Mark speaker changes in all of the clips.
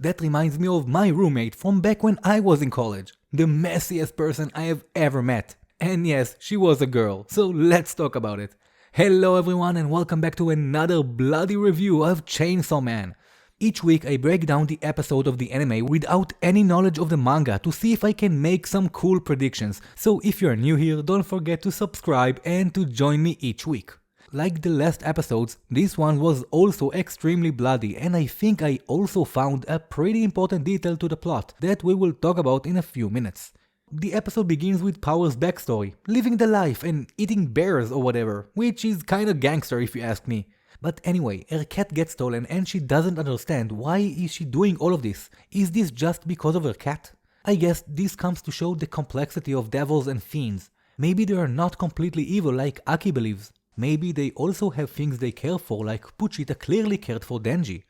Speaker 1: That reminds me of my roommate from back when I was in college. The messiest person I have ever met. And yes, she was a girl, so let's talk about it. Hello everyone and welcome back to another bloody review of Chainsaw Man. Each week I break down the episode of the anime without any knowledge of the manga to see if I can make some cool predictions, so if you're new here, don't forget to subscribe and to join me each week. Like the last episodes, this one was also extremely bloody, and I think I also found a pretty important detail to the plot that we will talk about in a few minutes. The episode begins with Power's backstory, living the life and eating bears or whatever, which is kinda gangster if you ask me. But anyway, her cat gets stolen and she doesn't understand why is she doing all of this. Is this just because of her cat? I guess this comes to show the complexity of devils and fiends. Maybe they are not completely evil like Aki believes. Maybe they also have things they care for, like Pochita clearly cared for Denji.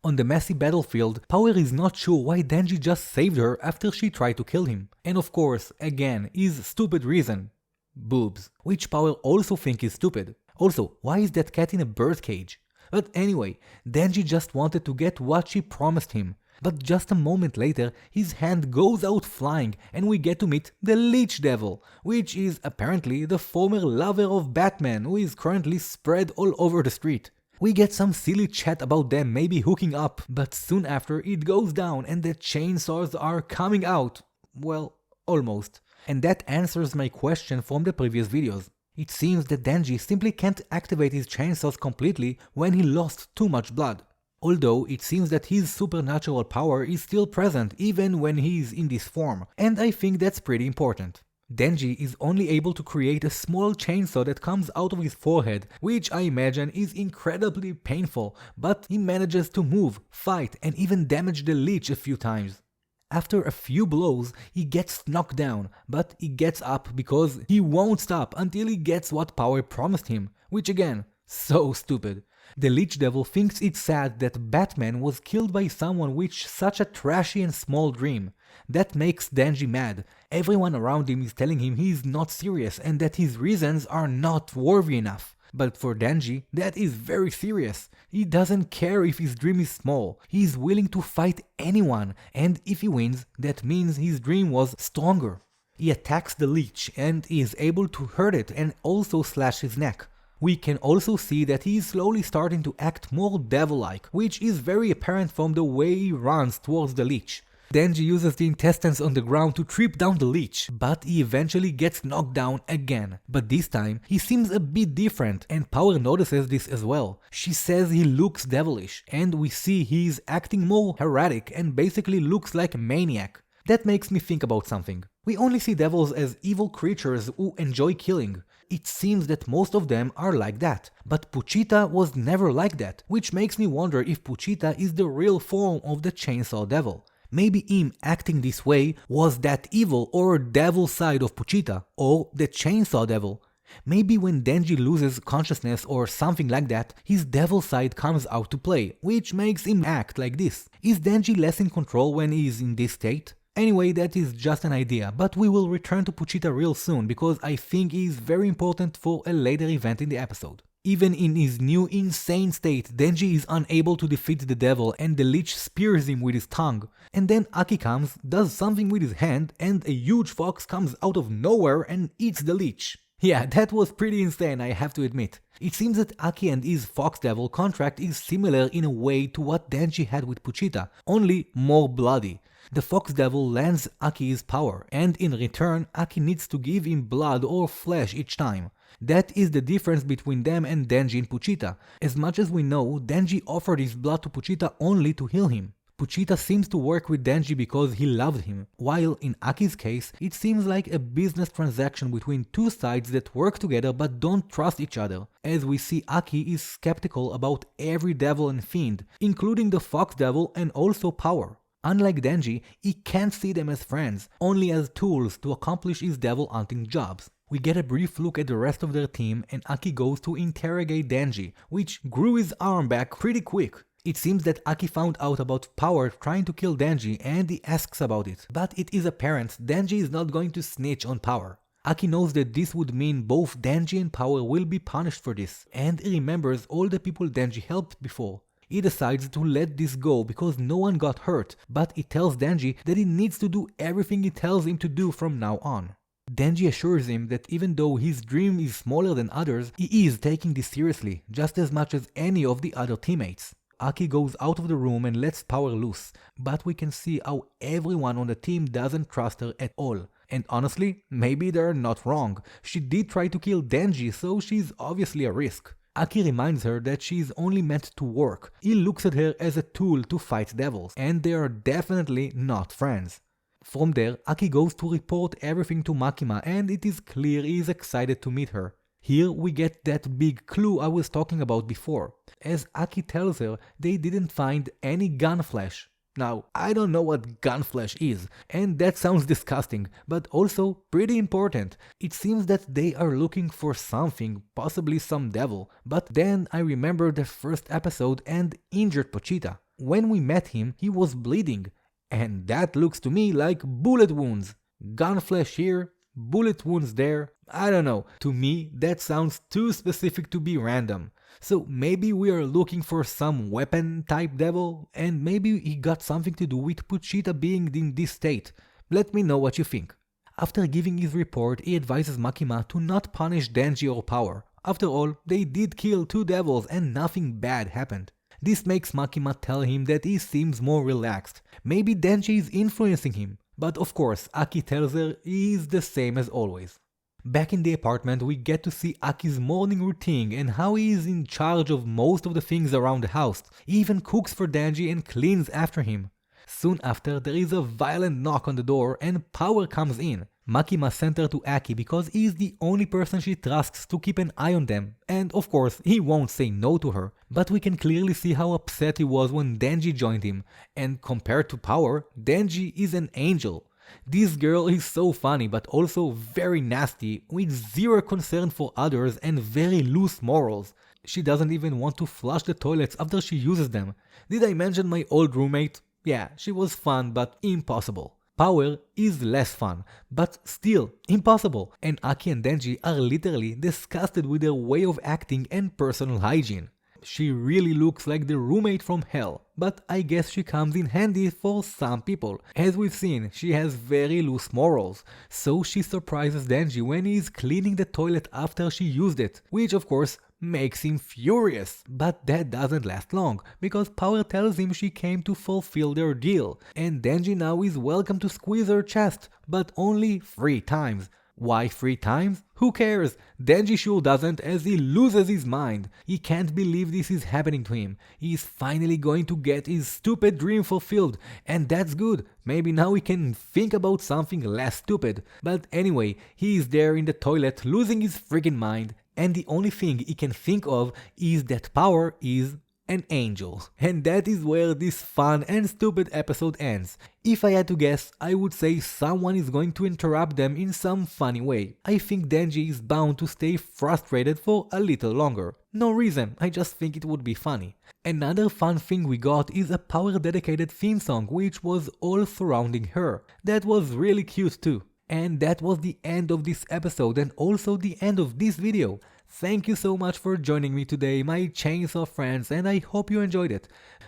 Speaker 1: On the messy battlefield, Power is not sure why Denji just saved her after she tried to kill him. And of course, again, his stupid reason. Boobs. Which Power also think is stupid. Also, why is that cat in a birdcage? But anyway, Denji just wanted to get what she promised him. But just a moment later, his hand goes out flying and we get to meet the Leech Devil, which is apparently the former lover of Batman who is currently spread all over the street. We get some silly chat about them maybe hooking up, but soon after it goes down and the chainsaws are coming out. Well, almost. And that answers my question from the previous videos. It seems that Denji simply can't activate his chainsaws completely when he lost too much blood. Although it seems that his supernatural power is still present even when he is in this form, and I think that's pretty important. Denji is only able to create a small chainsaw that comes out of his forehead, which I imagine is incredibly painful, but he manages to move, fight, and even damage the Leech a few times. After a few blows, he gets knocked down, but he gets up because he won't stop until he gets what Power promised him, which again, so stupid. The Leech Devil thinks it's sad that Batman was killed by someone with such a trashy and small dream. That makes Denji mad. Everyone around him is telling him he's not serious and that his reasons are not worthy enough. But for Denji, that is very serious. He doesn't care if his dream is small. He is willing to fight anyone, and if he wins, that means his dream was stronger. He attacks the Leech and is able to hurt it and also slash his neck. We can also see that he is slowly starting to act more devil-like, which is very apparent from the way he runs towards the Leech. Denji uses the intestines on the ground to trip down the Leech, but he eventually gets knocked down again. But this time, he seems a bit different, and Power notices this as well. She says he looks devilish, and we see he is acting more erratic and basically looks like a maniac. That makes me think about something. We only see devils as evil creatures who enjoy killing. It seems that most of them are like that, but Pochita was never like that, which makes me wonder if Pochita is the real form of the Chainsaw Devil. Maybe him acting this way was that evil or devil side of Pochita, or the Chainsaw Devil. Maybe when Denji loses consciousness or something like that, his devil side comes out to play, which makes him act like this. Is Denji less in control when he is in this state? Anyway, that is just an idea, but we will return to Pochita real soon because I think he is very important for a later event in the episode. Even in his new insane state, Denji is unable to defeat the devil and the Leech spears him with his tongue. And then Aki comes, does something with his hand, and a huge fox comes out of nowhere and eats the Leech. Yeah, that was pretty insane, I have to admit. It seems that Aki and his Fox Devil contract is similar in a way to what Denji had with Pochita, only more bloody. The Fox Devil lends Aki his power, and in return, Aki needs to give him blood or flesh each time. That is the difference between them and Denji and Pochita. As much as we know, Denji offered his blood to Pochita only to heal him. Pochita seems to work with Denji because he loved him, while in Aki's case, it seems like a business transaction between two sides that work together but don't trust each other, as we see Aki is skeptical about every devil and fiend, including the Fox Devil and also Power. Unlike Denji, he can't see them as friends, only as tools to accomplish his devil hunting jobs. We get a brief look at the rest of their team and Aki goes to interrogate Denji, which grew his arm back pretty quick. It seems that Aki found out about Power trying to kill Denji and he asks about it, but it is apparent Denji is not going to snitch on Power. Aki knows that this would mean both Denji and Power will be punished for this, and he remembers all the people Denji helped before. He decides to let this go because no one got hurt, but he tells Denji that he needs to do everything he tells him to do from now on. Denji assures him that even though his dream is smaller than others, he is taking this seriously, just as much as any of the other teammates. Aki goes out of the room and lets Power loose, but we can see how everyone on the team doesn't trust her at all. And honestly, maybe they're not wrong. She did try to kill Denji, so she's obviously a risk. Aki reminds her that she is only meant to work. He looks at her as a tool to fight devils, and they are definitely not friends. From there, Aki goes to report everything to Makima, and it is clear he is excited to meet her. Here we get that big clue I was talking about before. As Aki tells her, they didn't find any gun flesh. Now, I don't know what gun flesh is, and that sounds disgusting, but also pretty important. It seems that they are looking for something, possibly some devil, but then I remember the first episode and injured Pochita. When we met him, he was bleeding, and that looks to me like bullet wounds. Gun flesh here, bullet wounds there, I don't know. To me, that sounds too specific to be random. So maybe we are looking for some weapon type devil, and maybe he got something to do with Pochita being in this state. Let me know what you think. After giving his report, he advises Makima to not punish Denji or Power. After all, they did kill 2 devils and nothing bad happened. This makes Makima tell him that he seems more relaxed. Maybe Denji is influencing him. But of course, Aki tells her he is the same as always. Back in the apartment, we get to see Aki's morning routine and how he is in charge of most of the things around the house. He even cooks for Denji and cleans after him. Soon after, there is a violent knock on the door and Power comes in. Makima sent her to Aki because he is the only person she trusts to keep an eye on them, and of course he won't say no to her. But we can clearly see how upset he was when Denji joined him, and compared to Power, Denji is an angel. This girl is so funny but also very nasty, with zero concern for others and very loose morals. She doesn't even want to flush the toilets after she uses them. Did I mention my old roommate? Yeah, she was fun but impossible. Power is less fun, but still impossible, and Aki and Denji are literally disgusted with their way of acting and personal hygiene. She really looks like the roommate from hell, but I guess she comes in handy for some people. As we've seen, she has very loose morals, so she surprises Denji when he is cleaning the toilet after she used it, which of course makes him furious. But that doesn't last long, because Power tells him she came to fulfill their deal, and Denji now is welcome to squeeze her chest, but only 3 times. Why 3 times? Who cares? Denji sure doesn't, as he loses his mind. He can't believe this is happening to him. He is finally going to get his stupid dream fulfilled, and that's good. Maybe now he can think about something less stupid. But anyway, he is there in the toilet losing his freaking mind, and the only thing he can think of is that Power is an angel. And that is where this fun and stupid episode ends. If I had to guess, I would say someone is going to interrupt them in some funny way. I think Denji is bound to stay frustrated for a little longer. No reason, I just think it would be funny. Another fun thing we got is a Power dedicated theme song which was all surrounding her. That was really cute too. And that was the end of this episode and also the end of this video. Thank you so much for joining me today, my chainsaw friends, and I hope you enjoyed it.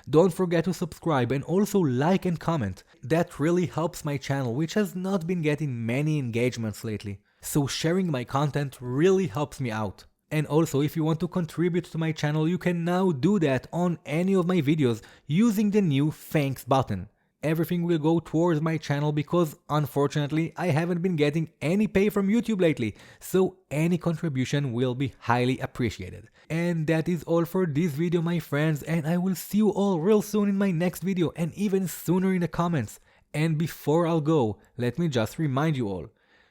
Speaker 1: Don't forget to subscribe and also like and comment. That really helps my channel, which has not been getting many engagements lately. So sharing my content really helps me out. And also, if you want to contribute to my channel, you can now do that on any of my videos using the new thanks button. Everything will go towards my channel because unfortunately I haven't been getting any pay from YouTube lately, so any contribution will be highly appreciated. And that is all for this video, my friends, and I will see you all real soon in my next video and even sooner in the comments. And before I'll go, let me just remind you all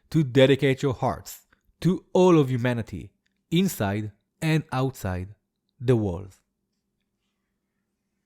Speaker 1: to dedicate your hearts to all of humanity, inside and outside the walls.